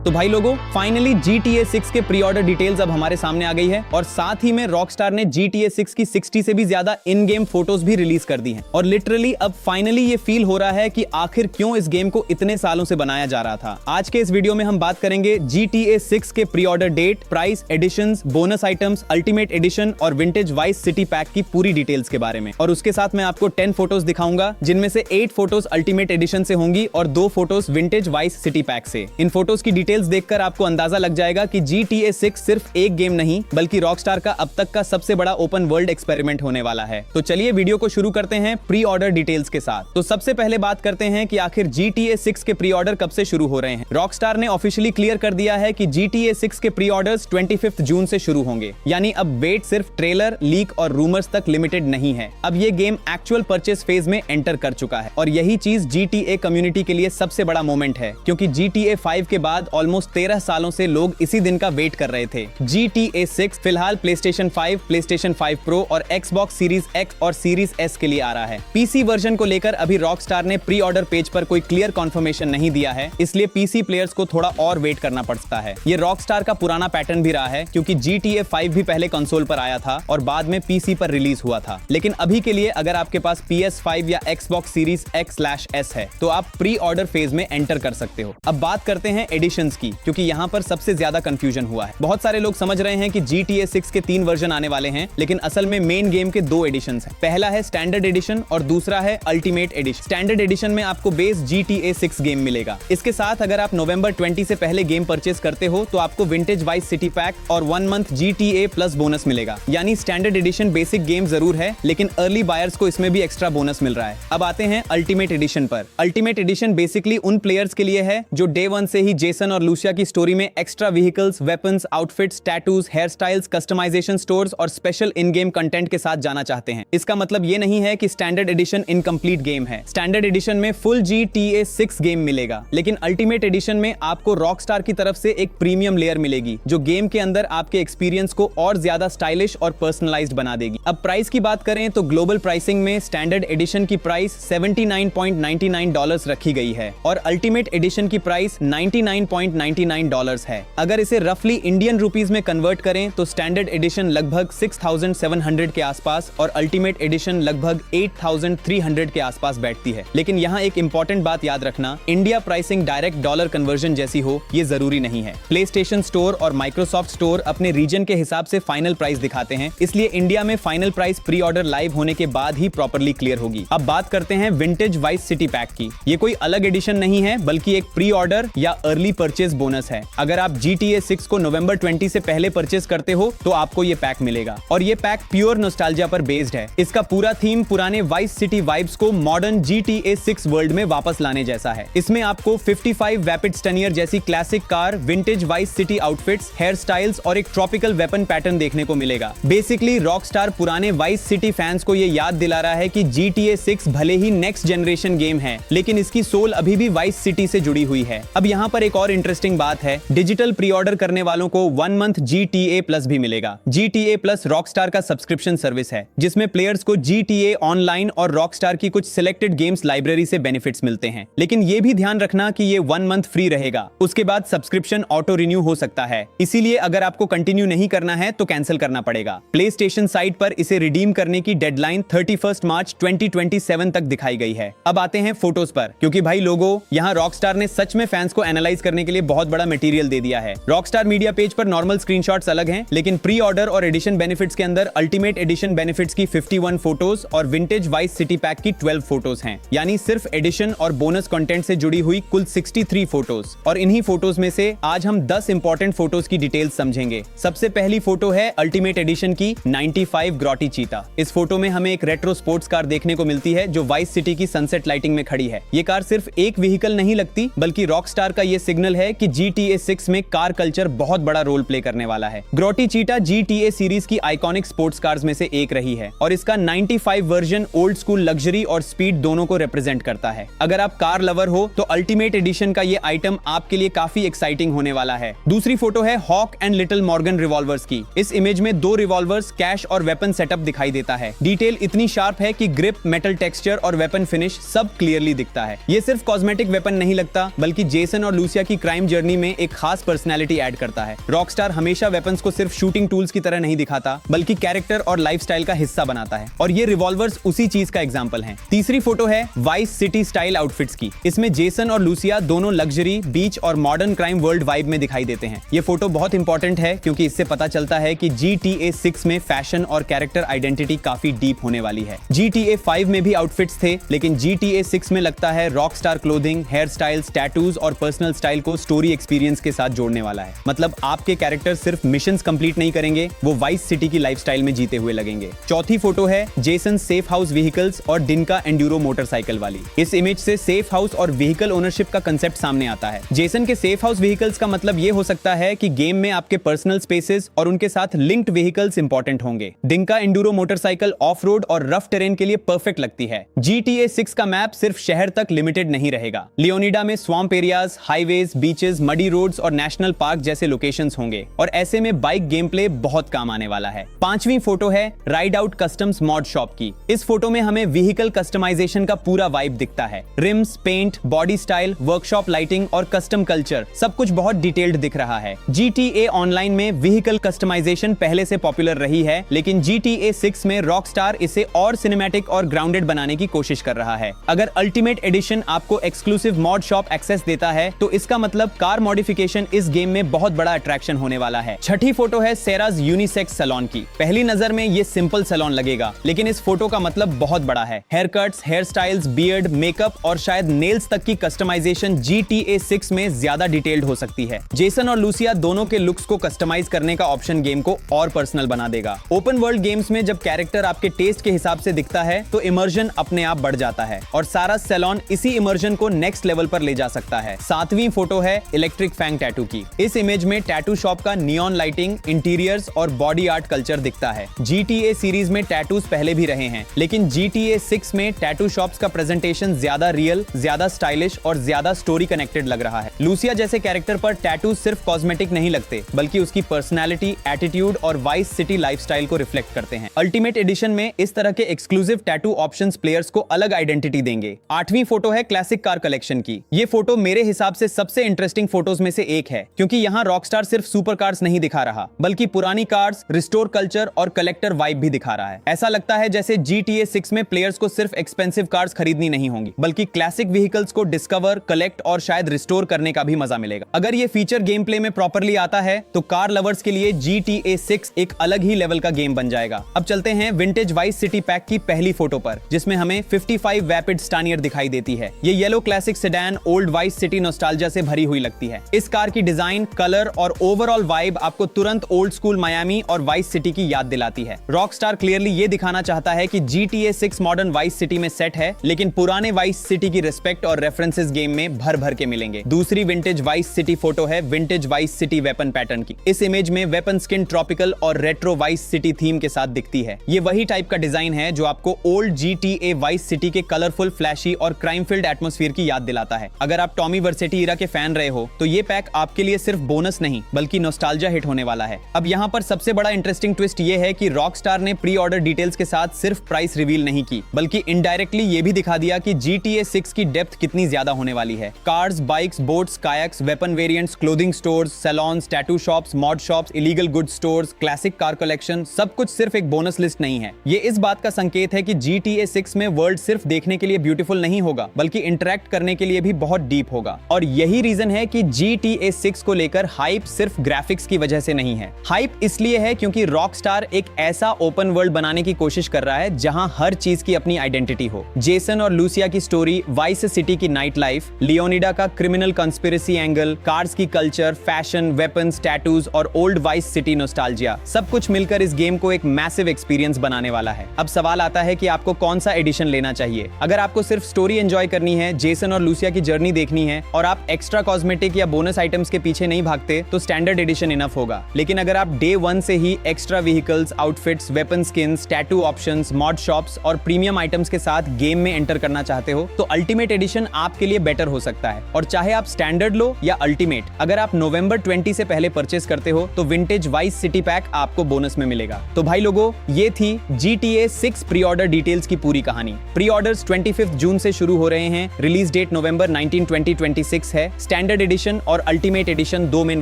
तो भाई लोगों, फाइनली GTA 6 के प्री ऑर्डर डिटेल्स अब हमारे सामने आ गई है और साथ ही में रॉकस्टार ने GTA 6 की 60 से भी ज्यादा इन गेम फोटोज भी रिलीज कर दी हैं और लिटरली अब फाइनली ये फील हो रहा है कि आखिर क्यों इस गेम को इतने सालों से बनाया जा रहा था। आज के इस वीडियो में हम बात करेंगे GTA 6 के pre order date, price, editions, bonus items, ultimate edition और विंटेज वाइस सिटी पैक की पूरी डिटेल्स के बारे में। और उसके साथ मैं आपको 10 फोटोज दिखाऊंगा जिनमें से 8 फोटोज अल्टीमेट एडिशन से होंगी और 2 photos vintage Vice City pack से। इन फोटोज की डिटेल्स देखकर आपको अंदाजा लग जाएगा कि GTA 6 सिर्फ एक गेम नहीं बल्कि रॉकस्टार का अब तक का सबसे बड़ा ओपन वर्ल्ड एक्सपेरिमेंट होने वाला है। तो चलिए वीडियो को शुरू करते हैं प्री ऑर्डर डिटेल्स के साथ। तो सबसे पहले बात करते हैं कि आखिर GTA 6 के प्री ऑर्डर कब से शुरू हो रहे हैं। रॉकस्टार ने ऑफिशियली क्लियर कर दिया है कि GTA 6 के प्री ऑर्डर्स 25 जून से शुरू होंगे, यानी अब वेट सिर्फ ट्रेलर, लीक और रूमर्स तक लिमिटेड नहीं है। अब ये गेम एक्चुअल परचेस फेज में एंटर कर चुका है और यही चीज GTA कम्युनिटी के लिए सबसे बड़ा मोमेंट है, क्योंकि GTA 5 के बाद ऑलमोस्ट 13 सालों से लोग इसी दिन का वेट कर रहे थे। GTA 6 फिलहाल PlayStation 5, PlayStation 5 Pro और Xbox Series X और Series S के लिए आ रहा है। PC वर्जन को लेकर अभी रॉकस्टार ने प्री ऑर्डर पेज पर कोई क्लियर कंफर्मेशन नहीं दिया है, इसलिए PC प्लेयर्स को थोड़ा और वेट करना पड़ता है। ये रॉकस्टार का पुराना पैटर्न भी रहा है, क्योंकि GTA 5 भी पहले कंसोल पर आया था और बाद में PC पर रिलीज हुआ था। लेकिन अभी के लिए अगर आपके पास PS5 या Xbox Series X/S है तो आप प्री ऑर्डर फेज में एंटर कर सकते हो। अब बात करते हैं एडिशंस की, क्योंकि यहाँ पर सबसे ज्यादा कंफ्यूजन हुआ है। बहुत सारे लोग समझ रहे हैं कि GTA 6 के 3 वर्जन आने वाले हैं, लेकिन असल में मेन गेम के 2 एडिशंस हैं। पहला है स्टैंडर्ड एडिशन और दूसरा है अल्टीमेट एडिशन। स्टैंडर्ड एडिशन में आपको बेस GTA 6 गेम मिलेगा। इसके साथ अगर आप नवंबर 20 से पहले गेम परचेस करते हो तो आपको विंटेज वाइस सिटी पैक और 1 मंथ GTA प्लस बोनस मिलेगा। यानी स्टैंडर्ड एडिशन बेसिक गेम जरूर है, लेकिन अर्ली बायर्स को इसमें भी एक्स्ट्रा बोनस मिल रहा है। अब आते हैं अल्टीमेट एडिशन पर। अल्टीमेट एडिशन बेसिकली उन प्लेयर्स के लिए है जो डे 1 से ही जेसन और लूसिया की स्टोरी में extra vehicles, weapons, outfits, tattoos, hair styles, customization stores और स्पेशल इन गेम कंटेंट के साथ जाना चाहते हैं। इसका मतलब ये नहीं है कि स्टैंडर्ड एडिशन इनकम्प्लीट गेम है। स्टैंडर्ड एडिशन में फुल GTA 6 गेम मिलेगा, लेकिन अल्टीमेट एडिशन में आपको रॉकस्टार की तरफ से एक प्रीमियम लेयर मिलेगी जो गेम के अंदर आपके एक्सपीरियंस को और ज्यादा स्टाइलिश और पर्सनलाइज्ड बना देगी। अब प्राइस की बात करें तो ग्लोबल प्राइसिंग में स्टैंडर्ड एडिशन की प्राइस $79.99 रखी गई है और अल्टीमेट एडिशन की प्राइस $99.99 है। अगर इसे रफली इंडियन रुपीस में कन्वर्ट करें तो स्टैंडर्ड एडिशन लगभग 6700 के आसपास और अल्टीमेट एडिशन लगभग 8300 के आसपास बैठती है। लेकिन यहाँ एक इंपॉर्टेंट बात याद रखना, India pricing direct dollar conversion जैसी हो ये जरूरी नहीं है। प्लेस्टेशन स्टोर और माइक्रोसॉफ्ट स्टोर अपने रीजन के हिसाब से फाइनल प्राइस दिखाते हैं, इसलिए इंडिया में final price pre order live होने के बाद ही प्रॉपर्ली क्लियर होगी। अब बात करते हैं विंटेज वाइस सिटी पैक की। ये कोई अलग एडिशन नहीं है बल्कि एक प्री ऑर्डर या अर्ली परचेज बोनस है। अगर आप GTA 6 को नवंबर 20 से पहले परचेज करते हो तो आपको ये पैक मिलेगा और ये पैक प्योर नॉस्टैल्जिया पर बेस्ड है। इसका पूरा थीम पुराने वाइस सिटी वाइब्स को मॉडर्न GTA 6 वर्ल्ड में वापस लाने जैसा है। इसमें आपको 55 वैपिड स्टनियर जैसी classic car, vintage Vice City outfits, hair styles और एक ट्रॉपिकल वेपन पैटर्न देखने को मिलेगा। बेसिकली रॉकस्टार पुराने वाइस सिटी फैंस को ये याद दिला रहा है कि GTA 6 भले ही नेक्स्ट जनरेशन गेम है, लेकिन इसकी सोल अभी भी वाइस सिटी से जुड़ी हुई है। अब यहाँ पर एक और इंटरेस्टिंग बात है, डिजिटल प्री ऑर्डर करने वालों को 1 मंथ GTA प्लस भी मिलेगा। GTA प्लस रॉकस्टार का सब्सक्रिप्शन सर्विस है जिसमें प्लेयर्स को GTA ऑनलाइन और रॉकस्टार की कुछ सिलेक्टेड गेम्स लाइब्रेरी से बेनिफिट्स मिलते हैं। लेकिन ये भी ध्यान रखना कि ये 1 मंथ फ्री रहेगा, उसके बाद सब्सक्रिप्शन ऑटो रिन्यू हो सकता है, इसीलिए अगर आपको कंटिन्यू नहीं करना है तो कैंसिल करना पड़ेगा। प्लेस्टेशन साइट पर इसे रिडीम करने की डेडलाइन 31 मार्च 2027 तक दिखाई गई है। अब आते हैं फोटोज पर, क्योंकि भाई लोगों, यहाँ रॉकस्टार ने सच में फैंस को एनालाइज करने के लिए बहुत बड़ा मटेरियल दे दिया है। रॉकस्टार मीडिया पेज पर नॉर्मल स्क्रीनशॉट्स अलग हैं, लेकिन प्री ऑर्डर और एडिशन बेनिफिट्स के अंदर अल्टीमेट एडिशन बेनिफिट्स की 51 फोटोज और विंटेज वाइस सिटी पैक की 12 फोटोज हैं, यानी सिर्फ एडिशन और बोनस कंटेंट से जुड़ी हुई कुल 63 फोटोज। और इन्हीं फोटोज में से आज हम 10 इंपॉर्टेंट फोटोज की डिटेल्स समझेंगे। सबसे पहली फोटो है अल्टीमेट एडिशन की 95 ग्रॉटी चीता। इस फोटो में हमें एक रेट्रो स्पोर्ट्स कार देखने को मिलती है जो वाइस सिटी की सनसेट लाइटिंग में खड़ी है। ये कार सिर्फ एक व्हीकल नहीं लगती, बल्कि रॉकस्टार का ये सिग्नल है कि GTA 6 में कार कल्चर बहुत बड़ा रोल प्ले करने वाला है। ग्रॉटी चीता GTA सीरीज की आइकॉनिक स्पोर्ट्स कार्स में से एक रही है और इसका 95 वर्जन ओल्ड स्कूल लग्जरी और स्पीड दोनों को रिप्रेजेंट करता है। अगर आप कार लवर हो तो अल्टीमेट एडिशन का ये आइटम आपके लिए काफी एक्साइटिंग होने वाला है। दूसरी फोटो है Hawk and Little Morgan revolvers की। इस इमेज में 2 रिवॉल्वर्स, कैश और वेपन सेटअप दिखाई देता है। डिटेल इतनी शार्प है कि ग्रिप, मेटल टेक्सचर और वेपन फिनिश सब क्लियरली दिखता है। ये सिर्फ कॉस्मेटिक वेपन नहीं लगता, बल्कि जेसन और लूसिया की क्राइम जर्नी में एक खास पर्सनैलिटी ऐड करता है। रॉकस्टार हमेशा वेपन्स को सिर्फ शूटिंग टूल्स की तरह नहीं दिखाता, बल्कि कैरेक्टर और लाइफस्टाइल का हिस्सा बनाता है, और ये रिवॉल्वर्स उसी चीज का एग्जांपल हैं। तीसरी फोटो है वाइस सिटी स्टाइल आउटफिट्स की। इसमें जेसन और लूसिया दोनों लग्जरी, बीच और मॉडर्न क्राइम वर्ल्ड वाइब में दिखाई देते हैं। ये फोटो बहुत इंपॉर्टेंट है क्योंकि इससे पता चलता है कि GTA 6 में फैशन और कैरेक्टर आइडेंटिटी काफी डीप होने वाली है। GTA 5 में भी आउटफिट्स थे, लेकिन GTA 6 में लगता है Rockstar clothing, hair styles, tattoos और पर्सनल स्टाइल को स्टोरी एक्सपीरियंस के साथ जोड़ने वाला है। मतलब आपके कैरेक्टर सिर्फ मिशंस कंप्लीट नहीं करेंगे, वो वाइस सिटी की लाइफस्टाइल में जीते हुए लगेंगे। चौथी फोटो है जेसन सेफ हाउस व्हीकल्स और डिनका एंड्यूरो मोटरसाइकिल वाली। इस इमेज से सेफ हाउस और व्हीकल ओनरशिप का कंसेप्ट सामने आता है। जेसन के सेफ हाउस व्हीकल्स का मतलब ये हो सकता है कि गेम में आपके पर्सनल स्पेसेस और उनके साथ लिंक्ड व्हीकल्स इंपॉर्टेंट होंगे। डिनका एंड्यूरो मोटरसाइकिल ऑफ रोड और रफ टेरेन के लिए परफेक्ट लगती है। GTA 6 का मैप सिर्फ शहर तक लिमिटेड नहीं रहेगा। लियोनिडा में swamp areas, highways, beaches, muddy roads और नेशनल पार्क जैसे लोकेशंस होंगे, और ऐसे में बाइक गेम प्ले बहुत काम आने वाला है। पांचवी फोटो है ride out customs mod shop की। इस फोटो में हमें व्हीकल कस्टमाइजेशन का पूरा वाइब दिखता है। Rims, paint, body style, workshop lighting और कस्टम कल्चर सब कुछ बहुत डिटेल्ड दिख रहा है। GTA ऑनलाइन में व्हीकल कस्टमाइजेशन पहले से पॉपुलर रही है, लेकिन GTA 6 में रॉकस्टार इसे और सिनेमैटिक और ग्राउंडेड बनाने की कोशिश कर रहा है। अगर अल्टीमेट एडिशन आपको एक्सक्लूसिव मॉड शॉप एक्सेस देता है, तो इसका मतलब कार मॉडिफिकेशन इस गेम में बहुत बड़ा अट्रैक्शन होने वाला है। छठी फोटो है सेराज यूनिसेक्स सैलून की। पहली नजर में ये सिंपल सैलून लगेगा, लेकिन इस फोटो का मतलब बहुत बड़ा है। Hair cuts, hair styles, beard, makeup और शायद नेल्स तक की कस्टमाइजेशन GTA 6 में ज्यादा डिटेल्ड हो सकती है। जेसन और लूसिया दोनों के लुक्स को कस्टमाइज करने का ऑप्शन गेम को और पर्सनल बना देगा। ओपन वर्ल्ड गेम्स में जब कैरेक्टर आपके टेस्ट के हिसाब से दिखता है, तो इमर्जन अपने आप बढ़ जाता है, और सारा सैलून इसी इमर्जन को नेक्स्ट लेवल पर ले जा सकता है। सातवीं फोटो है इलेक्ट्रिक फैंग टैटू की। इस इमेज में टैटू शॉप का नियॉन लाइटिंग, इंटीरियर्स और बॉडी आर्ट कल्चर दिखता है। GTA सीरीज में टैटूज पहले भी रहे हैं, लेकिन GTA 6 में टैटू शॉप्स का प्रेजेंटेशन ज्यादा रियल, ज्यादा स्टाइलिश और ज्यादा स्टोरी कनेक्टेड लग रहा है। लूसिया जैसे कैरेक्टर पर टैटू सिर्फ कॉस्मेटिक नहीं लगते, बल्कि उसकी पर्सनैलिटी, एटीट्यूड और वाइस सिटी लाइफस्टाइल को रिफ्लेक्ट करते हैं। अल्टीमेट एडिशन में इस तरह के एक्सक्लूसिव टैटू ऑप्शंस प्लेयर्स को अलग आइडेंटिटी देंगे। आठवीं फोटो है क्लासिक कार कलेक्शन की। ये फोटो मेरे हिसाब से सबसे इंटरेस्टिंग फोटोज में से एक है, क्योंकि यहाँ रॉकस्टार सिर्फ सुपर कार्स नहीं दिखा रहा, बल्कि पुरानी कार्स, रिस्टोर कल्चर और कलेक्टर वाइब भी दिखा रहा है। ऐसा लगता है जैसे GTA 6 में प्लेयर्स को सिर्फ एक्सपेंसिव कार्स खरीदनी नहीं होंगी, बल्कि क्लासिक व्हीकल्स को डिस्कवर, कलेक्ट और शायद रिस्टोर करने का भी मजा मिलेगा। अगर ये फीचर गेम प्ले में प्रॉपरली आता है, तो कार लवर्स के लिए GTA 6 एक अलग ही लेवल का गेम बन जाएगा। अब चलते हैं विंटेज वाइस सिटी पैक की पहली फोटो पर, जिसमें हमें 55 वैपिड स्टानियर दिखाई देती है। ये yellow classic sedan old vice city nostalgia से भरी हुई लगती है। इस कार की डिजाइन, कलर और ओवरऑल वाइब आपको तुरंत ओल्ड स्कूल मायामी और वाइस सिटी की याद दिलाती है। रॉकस्टार क्लियरली ये दिखाना चाहता है कि GTA 6 मॉडर्न वाइस सिटी में सेट है, लेकिन पुराने वाइस सिटी की रिस्पेक्ट और रेफरेंसेस गेम में भर भर के मिलेंगे। दूसरी विंटेज वाइस सिटी फोटो है vintage Vice city weapon pattern की। इस इमेज में वेपन स्किन ट्रॉपिकल और रेट्रो वाइस सिटी थीम के साथ दिखती है। ये वही टाइप का डिजाइन है जो आपको ओल्ड GTA वाइस सिटी के कलरफुल, फ्लैशी और क्राइम फिल्ड एटमॉस्फेयर की याद दिलाता है। अगर आप टॉमी वर्सेटी इरा के फैन रहे हो, तो ये पैक आपके लिए सिर्फ बोनस नहीं, बल्कि नॉस्टैल्जिया हिट होने वाला है। अब यहाँ पर सबसे बड़ा इंटरेस्टिंग ट्विस्ट ये है कि रॉकस्टार ने प्री ऑर्डर डिटेल्स के साथ सिर्फ प्राइस रिवील नहीं की, बल्कि इनडायरेक्टली ये भी दिखा दिया कि GTA 6 की डेप्थ कितनी ज्यादा होने वाली है। Cars, bikes, boats, kayaks, weapon variants, clothing stores, salons, tattoo shops, mod shops, illegal good stores, classic car collection, सब कुछ सिर्फ एक बोनस लिस्ट नहीं है। ये इस बात का संकेत है कि GTA 6 में वर्ल्ड सिर्फ देखने के लिए ब्यूटीफुल नहीं होगा, बल्कि इंटरैक्ट करने के लिए भी बहुत डीप होगा। और यही रीजन है कि GTA 6 को लेकर हाइप सिर्फ ग्राफिक्स की वजह से नहीं है। हाइप इसलिए है क्योंकि रॉकस्टार एक ऐसा ओपन वर्ल्ड बनाने की कोशिश कर रहा है जहां हर चीज की अपनी आइडेंटिटी हो। जेसन और लूसिया की स्टोरी, वाइस सिटी की नाइट लाइफ, लियोनिडा का क्रिमिनल कंस्पिरेसी एंगल, कार्स की कल्चर, फैशन, वेपन्स, टैटूज और ओल्ड वाइस सिटी नॉस्टैल्जिया, सब कुछ मिलकर इस गेम को एक मैसिव एक्सपीरियंस बनाने वाला है। अब सवाल आता है कि आपको कौन सा एडिशन लेना चाहिए। अगर आपको सिर्फ स्टोरी एंजॉय करनी है, जेसन और लूसिया की जर्नी देखनी है और आप एक्स्ट्रा कॉस्मेटिक या बोनस आइटम्स के पीछे नहीं भागते, तो स्टैंडर्ड एडिशन इनफ होगा। लेकिन अगर आप डे 1 से ही extra vehicles, outfits, weapon skins, tattoo options, mod shops और प्रीमियम आइटम्स के साथ गेम में एंटर करना चाहते हो, तो अल्टीमेट एडिशन आपके लिए बेटर हो सकता है। और चाहे आप स्टैंडर्ड लो या अल्टीमेट, अगर आप नवंबर 20 से पहले परचेस करते हो, तो विंटेज वाइस सिटी पैक आपको बोनस में मिलेगा। तो भाई लोगों, ये थी GTA 6 प्री ऑर्डर डिटेल्स की पूरी कहानी। प्री ऑर्डर्स 25 जून से शुरू हो रहे हैं। रिलीज डेट नवंबर 19, 2026 है। स्टैंडर्ड एडिशन और अल्टीमेट एडिशन दो मेन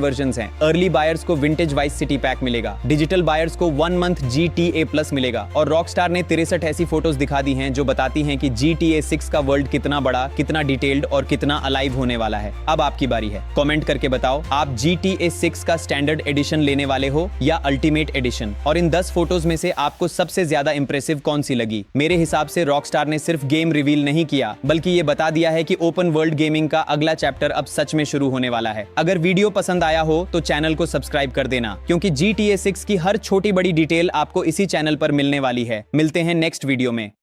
वर्जन हैं। अर्ली बायर्स को विंटेज वाइस सिटी पैक मिलेगा, डिजिटल बायर्स को 1 मंथ GTA प्लस मिलेगा और रॉकस्टार ने 63 ऐसी फोटोज दिखा दी हैं जो बताती हैं कि GTA 6 का वर्ल्ड कितना बड़ा, कितना डिटेल्ड और कितना अलाइव होने वाला है। अब आपकी बारी है, कमेंट करके बताओ आप GTA 6 का स्टैंडर्ड एडिशन लेने वाले हो या अल्टीमेट एडिशन, और इन 10 फोटोज में से आपको सबसे ज्यादा इंप्रेसिव कौन सी लगी। मेरे हिसाब से रॉकस्टार ने सिर्फ गेम रिवील नहीं किया बल्कि ये बता दिया है कि ओपन वर्ल्ड गेमिंग का अगला चैप्टर अब सच में शुरू होने वाला है। अगर वीडियो पसंद आया हो तो चैनल को सब्सक्राइब कर देना, क्योंकि GTA 6 की हर छोटी बड़ी डिटेल आपको इसी चैनल पर मिलने वाली है। मिलते हैं नेक्स्ट वीडियो में।